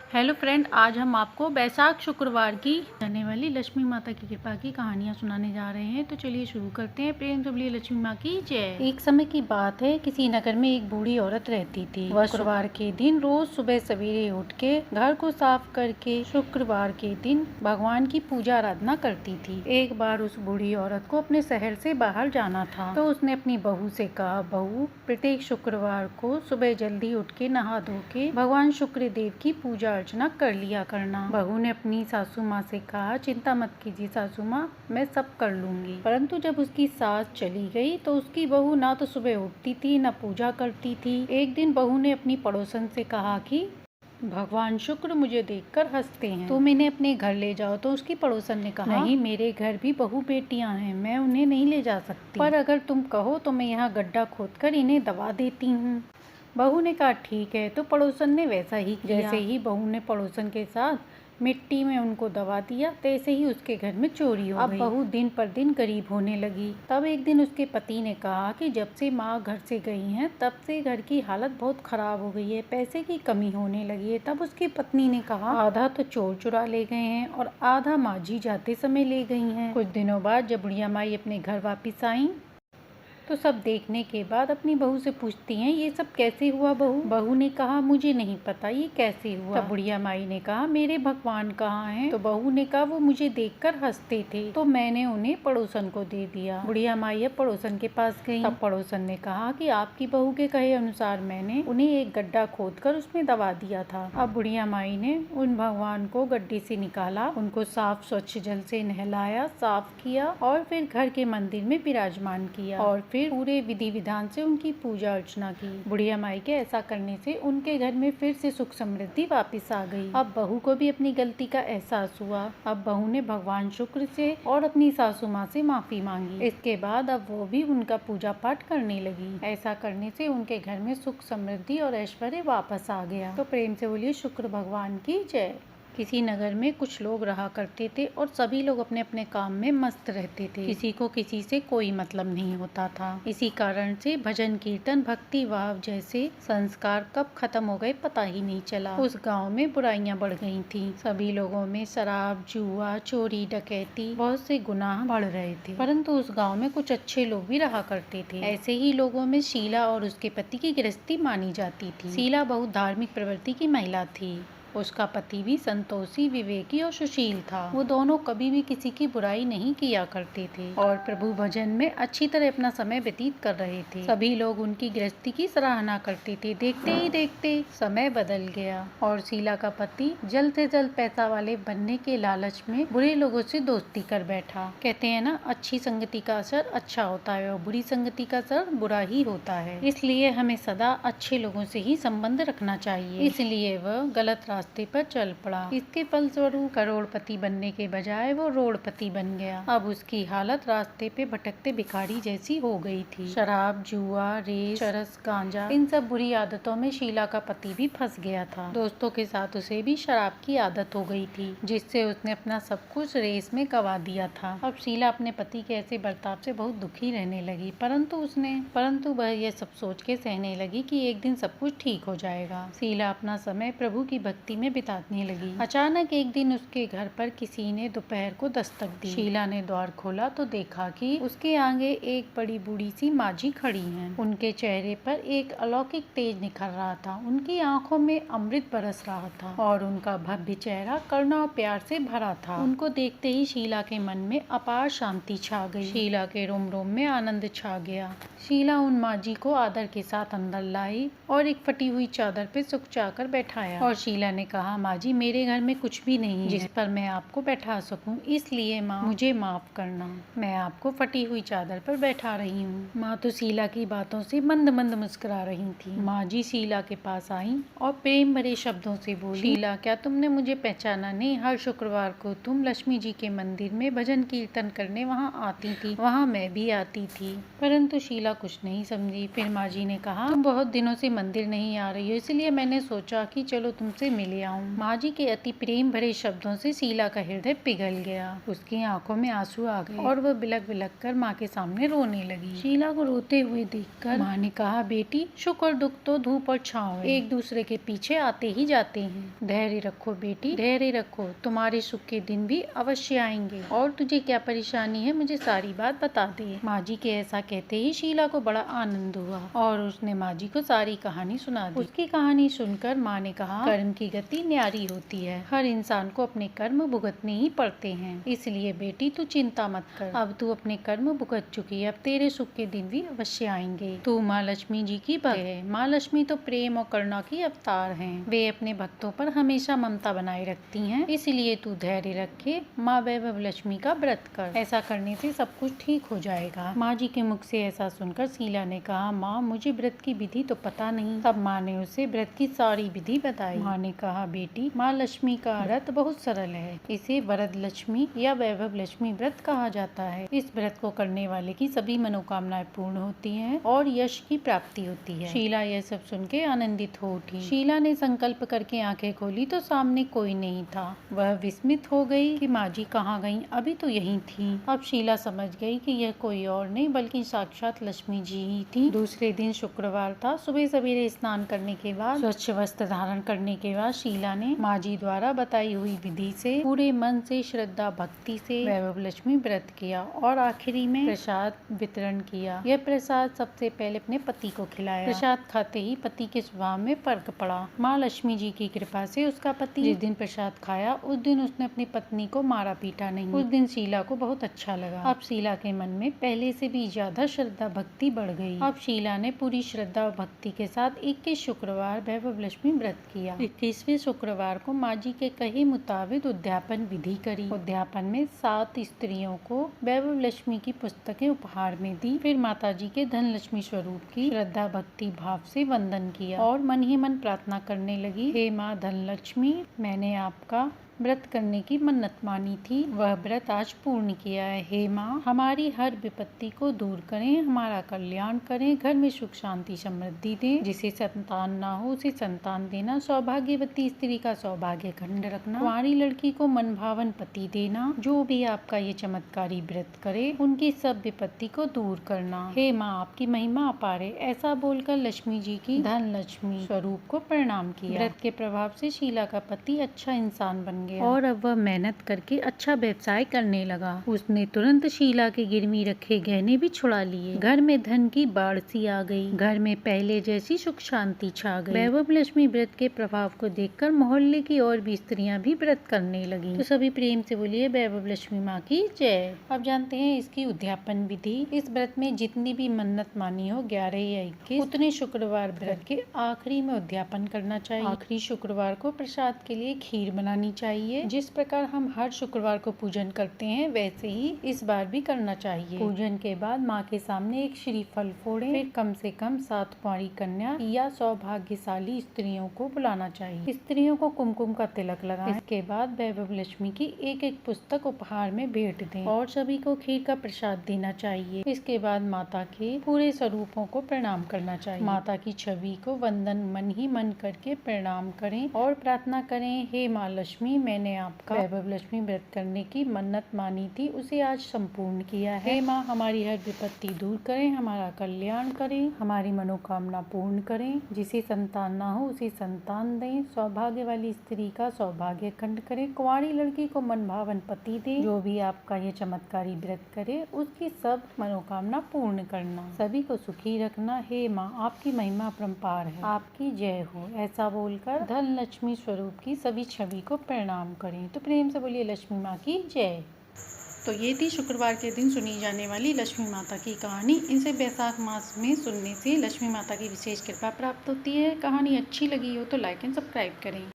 Hello friend, आज हम आपको बैसाख शुक्रवार की रहने वाली लक्ष्मी माता की कृपा की कहानियां सुनाने जा रहे हैं। तो चलिए शुरू करते हैं। प्रेम से बोलिए लक्ष्मी माँ की जय। एक समय की बात है, किसी नगर में एक बूढ़ी औरत रहती थी। वह शुक्रवार के दिन रोज सुबह सवेरे उठ के घर को साफ करके शुक्रवार के दिन भगवान की पूजा आराधना करती थी। एक बार उस बूढ़ी औरत को अपने शहर से बाहर जाना था, तो उसने अपनी बहू से कहा, बहू, प्रत्येक शुक्रवार को सुबह जल्दी उठ के नहा धो के भगवान शुक्र देव की पूजा अर्चना कर लिया करना। बहू ने अपनी सासू माँ से कहा, चिंता मत कीजिए सासू माँ, मैं सब कर लूंगी। परंतु जब उसकी सास चली गई तो उसकी बहू ना तो सुबह उठती थी न पूजा करती थी। एक दिन बहू ने अपनी पड़ोसन से कहा कि भगवान शुक्र मुझे देखकर हंसते हैं, तुम इन्हें अपने घर ले जाओ। तो उसकी पड़ोसन ने कहा, नहीं, मेरे घर भी बहू बेटियां हैं, मैं उन्हें नहीं ले जा सकती, पर अगर तुम कहो तो मैं यहाँ गड्ढा खोदकर इन्हें दबा देती हूँ। बहू ने कहा, ठीक है। तो पड़ोसन ने वैसा ही किया। जैसे ही बहू ने पड़ोसन के साथ मिट्टी में उनको दबा दिया, तैसे ही उसके घर में चोरी हो गई। अब बहू दिन पर दिन गरीब होने लगी। तब एक दिन उसके पति ने कहा कि जब से माँ घर से गई हैं, तब से घर की हालत बहुत खराब हो गई है, पैसे की कमी होने लगी है। तब उसकी पत्नी ने कहा, आधा तो चोर चुरा ले गए हैं और आधा माझी जाते समय ले गई हैं। कुछ दिनों बाद जब बुढ़िया माई अपने घर वापिस आई तो सब देखने के बाद अपनी बहू से पूछती हैं, ये सब कैसे हुआ बहू? बहू ने कहा, मुझे नहीं पता ये कैसे हुआ। तब बुढ़िया माई ने कहा, मेरे भगवान कहाँ हैं? तो बहू ने कहा, वो मुझे देखकर हंसते थे, तो मैंने उन्हें पड़ोसन को दे दिया। बुढ़िया माई अब पड़ोसन के पास गई। तब पड़ोसन ने कहा कि आपकी बहू के कहे अनुसार मैंने उन्हें एक गड्ढा खोदकर उसमें दबा दिया था। अब बुढ़िया माई ने उन भगवान को गड्ढे से निकाला, उनको साफ स्वच्छ जल से नहलाया, साफ किया और फिर घर के मंदिर में विराजमान किया और फिर पूरे विधि विधान से उनकी पूजा अर्चना की। बुढ़िया माई के ऐसा करने से उनके घर में फिर से सुख समृद्धि वापस आ गई। अब बहू को भी अपनी गलती का एहसास हुआ। अब बहू ने भगवान शुक्र से और अपनी सासू माँ से माफी मांगी। इसके बाद अब वो भी उनका पूजा पाठ करने लगी। ऐसा करने से उनके घर में सुख समृद्धि और ऐश्वर्य वापस आ गया। तो प्रेम से बोलिए शुक्र भगवान की जय। किसी नगर में कुछ लोग रहा करते थे और सभी लोग अपने अपने काम में मस्त रहते थे। किसी को किसी से कोई मतलब नहीं होता था। इसी कारण से भजन कीर्तन भक्ति भाव जैसे संस्कार कब खत्म हो गए पता ही नहीं चला। उस गांव में बुराइयां बढ़ गई थीं। सभी लोगों में शराब, जुआ, चोरी, डकैती, बहुत से गुनाह बढ़ रहे थे। परंतु उस गाँव में कुछ अच्छे लोग भी रहा करते थे। ऐसे ही लोगों में शीला और उसके पति की गृहस्थी मानी जाती थी। शीला बहुत धार्मिक प्रवृत्ति की महिला थी। उसका पति भी संतोषी, विवेकी और सुशील था। वो दोनों कभी भी किसी की बुराई नहीं किया करते थे और प्रभु भजन में अच्छी तरह अपना समय व्यतीत कर रहे थे। सभी लोग उनकी गृहस्थी की सराहना करते थे। देखते ही देखते समय बदल गया और शीला का पति जल्द से जल्द पैसा वाले बनने के लालच में बुरे लोगों से दोस्ती कर बैठा। कहते हैं ना, अच्छी संगति का असर अच्छा होता है और बुरी संगति का असर बुरा ही होता है। इसलिए हमें सदा अच्छे लोगों से ही संबंध रखना चाहिए। इसलिए वह गलत रास्ते पर चल पड़ा। इसके फलस्वरूप करोड़पति बनने के बजाय वो रोड़पति बन गया। अब उसकी हालत रास्ते पे भटकते भिखारी जैसी हो गई थी। शराब, जुआ, रेस, चरस, गांजा, इन सब बुरी आदतों में शीला का पति भी फंस गया था। दोस्तों के साथ उसे भी शराब की आदत हो गई थी, जिससे उसने अपना सब कुछ रेस में गवा दिया था। अब शीला अपने पति के ऐसे बर्ताव से बहुत दुखी रहने लगी, परंतु वह यह सब सोच के सहने लगी कि एक दिन सब कुछ ठीक हो जाएगा। शीला अपना समय प्रभु की भक्ति में बिताने लगी। अचानक एक दिन उसके घर पर किसी ने दोपहर को दस्तक दी। शीला ने द्वार खोला तो देखा कि उसके आगे एक बड़ी बूढ़ी सी माझी खड़ी हैं। उनके चेहरे पर एक अलौकिक तेज निखर रहा था। उनकी आंखों में अमृत बरस रहा था और उनका भव्य चेहरा करुणा और प्यार से भरा था। उनको देखते ही शीला के मन में अपार शांति छा गई। शीला के रोम रोम में आनंद छा गया। शीला उन माझी को आदर के साथ अंदर लाई और एक फटी हुई चादर पे सुकचा कर बैठाया और शीला ने कहा, माँ जी, मेरे घर में कुछ भी नहीं है जिस पर मैं आपको बैठा सकूं, इसलिए माँ मुझे माफ करना। मैं आपको फटी हुई चादर पर बैठा रही हूँ। माँ तो शीला की बातों से मंद मंद मुस्कुरा रही थी। माँ जी शीला के पास आई और प्रेम भरे शब्दों से बोली, शीला, क्या तुमने मुझे पहचाना नहीं? हर शुक्रवार को तुम लक्ष्मी जी के मंदिर में भजन कीर्तन करने वहाँ आती थी, वहाँ मैं भी आती थी। परंतु शीला कुछ नहीं समझी। फिर माँ जी ने कहा, तुम बहुत दिनों से मंदिर नहीं आ रही हो, इसलिए मैंने सोचा कि चलो तुमसे मिल ले आऊं। माँ जी के अति प्रेम भरे शब्दों से शीला का हृदय पिघल गया। उसकी आंखों में आंसू आ गए और वह बिलक बिलक कर माँ के सामने रोने लगी। शीला को रोते हुए देखकर माँ ने कहा, बेटी सुख और दुख तो धूप और छांव है, एक दूसरे के पीछे आते ही जाते हैं। धैर्य रखो बेटी, धैर्य रखो, तुम्हारे सुख के दिन भी अवश्य आएंगे। और तुझे क्या परेशानी है, मुझे सारी बात बता दे। माँ जी के ऐसा कहते ही शीला को बड़ा आनंद हुआ और उसने माँ जी को सारी कहानी सुना दी। उसकी कहानी सुनकर माँ ने कहा, कर्म की गति न्यारी होती है, हर इंसान को अपने कर्म भुगतने ही पड़ते हैं, इसलिए बेटी तू चिंता मत कर। अब तू अपने कर्म भुगत चुकी है, अब तेरे सुख के दिन भी अवश्य आएंगे। तू माँ लक्ष्मी जी की भक्त है। माँ लक्ष्मी तो प्रेम और करुणा की अवतार हैं। वे अपने भक्तों पर हमेशा ममता बनाए रखती हैं, इसलिए तू धैर्य रखे, माँ वैभव लक्ष्मी का व्रत कर, ऐसा करने से सब कुछ ठीक हो जाएगा। माँ जी के मुख से ऐसा सुनकर शीला ने कहा, माँ मुझे व्रत की विधि तो पता नहीं। तब माँ ने उसे व्रत की सारी विधि बताई। माँ ने कहा, बेटी माँ लक्ष्मी का व्रत बहुत सरल है, इसे वरद लक्ष्मी या वैभव लक्ष्मी व्रत कहा जाता है। इस व्रत को करने वाले की सभी मनोकामनाएं पूर्ण होती हैं और यश की प्राप्ति होती है। शीला यह सब सुन के आनंदित हो उठी। शीला ने संकल्प करके आंखें खोली तो सामने कोई नहीं था। वह विस्मित हो गई कि माँ जी कहाँ गईं, अभी तो यहीं थी। अब शीला समझ गई कि यह कोई और नहीं बल्कि साक्षात लक्ष्मी जी ही थी। दूसरे दिन शुक्रवार था। सुबह सवेरे स्नान करने के बाद, स्वच्छ वस्त्र धारण करने के बाद शीला ने माँ जी द्वारा बताई हुई विधि से पूरे मन से, श्रद्धा भक्ति से वैभव लक्ष्मी व्रत किया और आखिरी में प्रसाद वितरण किया। यह प्रसाद सबसे पहले अपने पति को खिलाया। प्रसाद खाते ही पति के स्वभाव में फर्क पड़ा। माँ लक्ष्मी जी की कृपा से उसका पति जिस दिन प्रसाद खाया उस दिन उसने अपनी पत्नी को मारा पीटा नहीं। उस दिन शीला को बहुत अच्छा लगा। अब शीला के मन में पहले से भी ज्यादा श्रद्धा भक्ति बढ़ गई। अब शीला ने पूरी श्रद्धा और भक्ति के साथ 21 शुक्रवार वैभव लक्ष्मी व्रत किया। 21वें शुक्रवार को माँ जी के कहे मुताबिक उद्यापन विधि करी। उद्यापन में 7 स्त्रियों को वैभव लक्ष्मी की पुस्तकें उपहार में दी। फिर माता जी के धन लक्ष्मी स्वरूप की श्रद्धा भक्ति भाव से वंदन किया और मन ही मन प्रार्थना करने लगी, हे माँ धन लक्ष्मी, मैंने आपका व्रत करने की मन्नत मानी थी, वह व्रत आज पूर्ण किया है। हे माँ, हमारी हर विपत्ति को दूर करें, हमारा कल्याण करें, घर में सुख शांति समृद्धि दें, जिसे संतान ना हो उसे संतान देना, सौभाग्यवती स्त्री का सौभाग्य खंड रखना, कुंवारी लड़की को मन भावन पति देना, जो भी आपका ये चमत्कारी व्रत करे उनकी सब विपत्ति को दूर करना। हे माँ, आपकी महिमा अपार है। ऐसा बोलकर लक्ष्मी जी की धन लक्ष्मी स्वरूप को प्रणाम किया। व्रत के प्रभाव से शीला का पति अच्छा इंसान बन गया और अब वह मेहनत करके अच्छा व्यवसाय करने लगा। उसने तुरंत शीला के गिरवी रखे गहने भी छुड़ा लिए। घर में धन की बाढ़ सी आ गई। घर में पहले जैसी सुख शांति छा गई। वैभव लक्ष्मी व्रत के प्रभाव को देखकर मोहल्ले की और भी स्त्रियां भी व्रत करने लगी। तो सभी प्रेम से बोलिए वैभव लक्ष्मी माँ की जय। अब जानते हैं इसकी उद्यापन विधि। इस व्रत में जितनी भी मन्नत मानी हो 11 या 21 उतने शुक्रवार व्रत के आखिरी में उद्यापन करना चाहिए। आखिरी शुक्रवार को प्रसाद के लिए खीर बनानी चाहिए। जिस प्रकार हम हर शुक्रवार को पूजन करते हैं वैसे ही इस बार भी करना चाहिए। पूजन के बाद माँ के सामने एक श्रीफल फोड़े, फिर कम से कम 7 कुंवारी कन्या या सौभाग्यशाली स्त्रियों को बुलाना चाहिए। स्त्रियों को कुमकुम का तिलक लगाएं। इसके बाद वैभव लक्ष्मी की एक पुस्तक उपहार में भेंट दें और सभी को खीर का प्रसाद देना चाहिए। इसके बाद माता के पूरे स्वरूपों को प्रणाम करना चाहिए। माता की छवि को वंदन मन ही मन करके प्रणाम करें और प्रार्थना करें, हे माँ लक्ष्मी, मैंने आपका वैभव लक्ष्मी व्रत करने की मन्नत मानी थी, उसे आज संपूर्ण किया है। हे माँ, हमारी हर विपत्ति दूर करें, हमारा कल्याण करें, हमारी मनोकामना पूर्ण करें, जिसे संतान ना हो उसे संतान दें, सौभाग्य वाली स्त्री का सौभाग्य खंड करें, कुंवारी लड़की को मन भावन पति दें, जो भी आपका ये चमत्कारी व्रत करे उसकी सब मनोकामना पूर्ण करना, सभी को सुखी रखना। हे माँ, आपकी महिमा अपरंपार है, आपकी जय हो। ऐसा बोलकर धन लक्ष्मी स्वरूप की सभी छवि को प्रणाम करें। तो प्रेम से बोलिए लक्ष्मी माँ की जय। तो ये थी शुक्रवार के दिन सुनी जाने वाली लक्ष्मी माता की कहानी। इनसे बैसाख मास में सुनने से लक्ष्मी माता की विशेष कृपा प्राप्त होती है। कहानी अच्छी लगी हो तो लाइक एंड सब्सक्राइब करें।